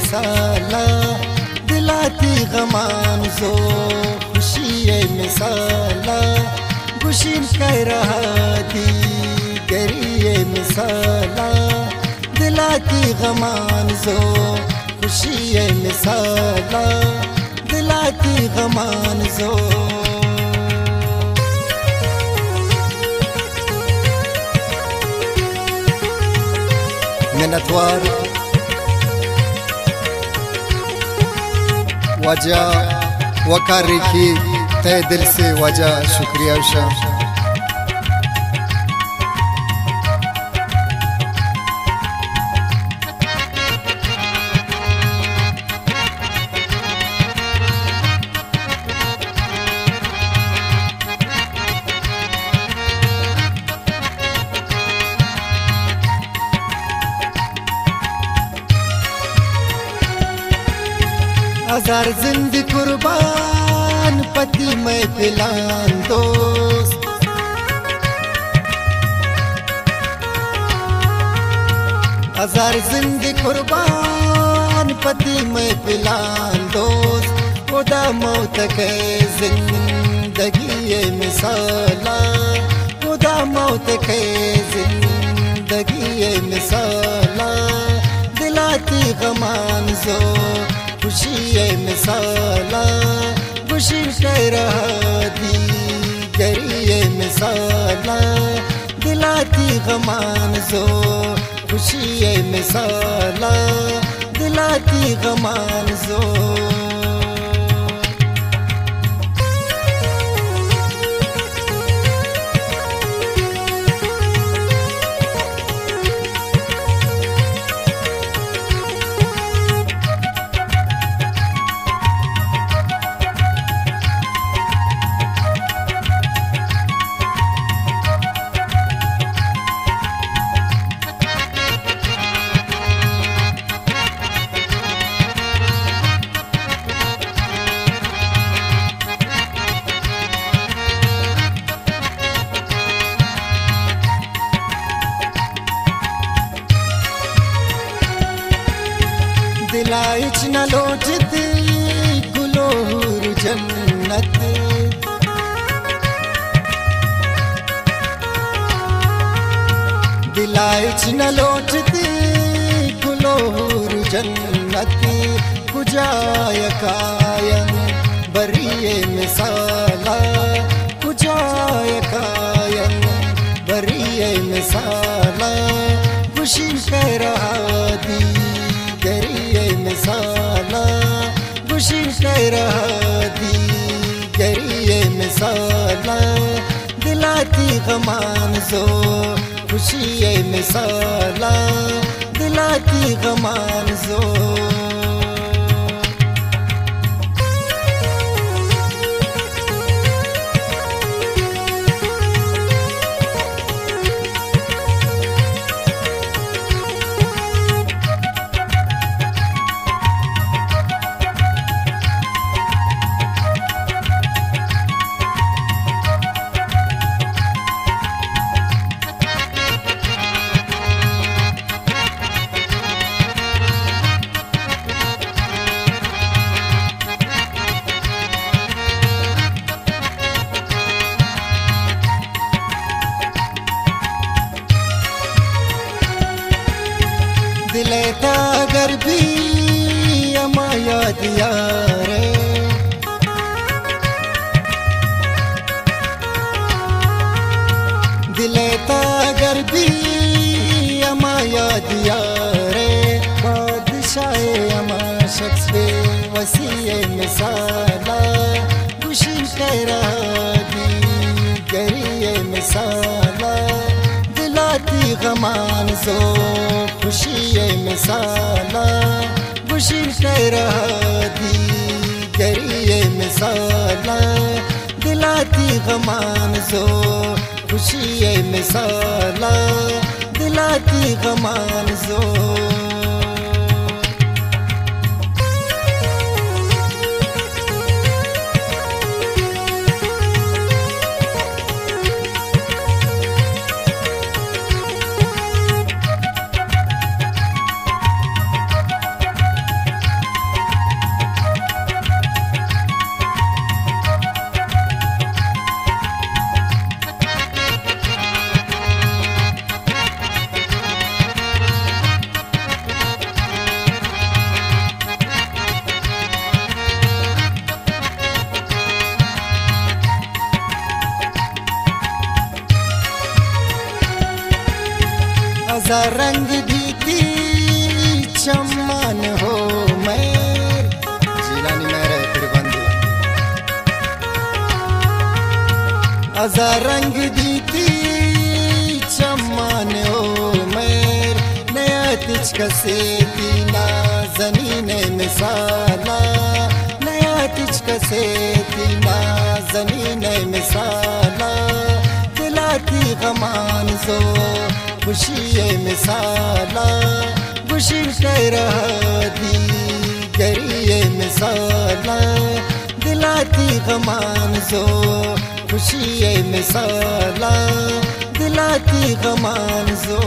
मिसाला दिलाती गमान जो खुशी मिसाला गुशीन कह रहा दी गरी मिसाला दिलाती गमान जो खुशी मिसाला दिलाती गमान जो मिन्नतवार वजह वकारी की तय दिल से वजह शुक्रिया उषा। हजार जिंदगी कुर्बान पति मैं पिलान दोस्त हजार जिंदगी कुर्बान पति मैं पिलान दोस्त खुदा मौत के जिंदगी ये मिसाला खुदा मौत के जिंदगी ये मिसाला दिलाती गमान जो खुशी मिसाला खुशी कह रहा दी गरी मिसाला दिलाती गमान जो खुशी मिसाला दिलाती गमान जो दिलाइच न लोटती गुलोर जन्नत दिलाइच न लोटती गुलोर जन्नत कुजाय कायन बरिए मिसाला कुजाय कायन बरिए मिसाला खुशी कह रहा दी मिसाला खुशी कह रहा दी गरी मिसाला दिलाती गमान जो खुशी मिसाला दिलाती गमान जो दिलेता अगर भी अमाया दिया रे दिलेता अगर भी अमाया दिया रे बादशाह अमा शख्स बे वसी मिसाला खुशी कह रहा दी गरी मिसाला दिलाती गमान जो खुशी मिसाला खुशी कह रहा दी गरी मिसाला दिलाती गमान जो खुशी मिसाला दिलाती गमान जो हजार रंग दीती चम्मान हो मैर जिलानी मेरे फिर बंधु हजार रंग दीती चम्मान हो मैर नया तिच कसे तीना जनीने मिसाला नया तिच कसे तीना जनीने मिसाला दिलाती गमान जो खुशी मिसाला खुशी कर रहा दी करिए मिसाला दिलाती गमान जो खुशी मिसाला दिलाती गमान जो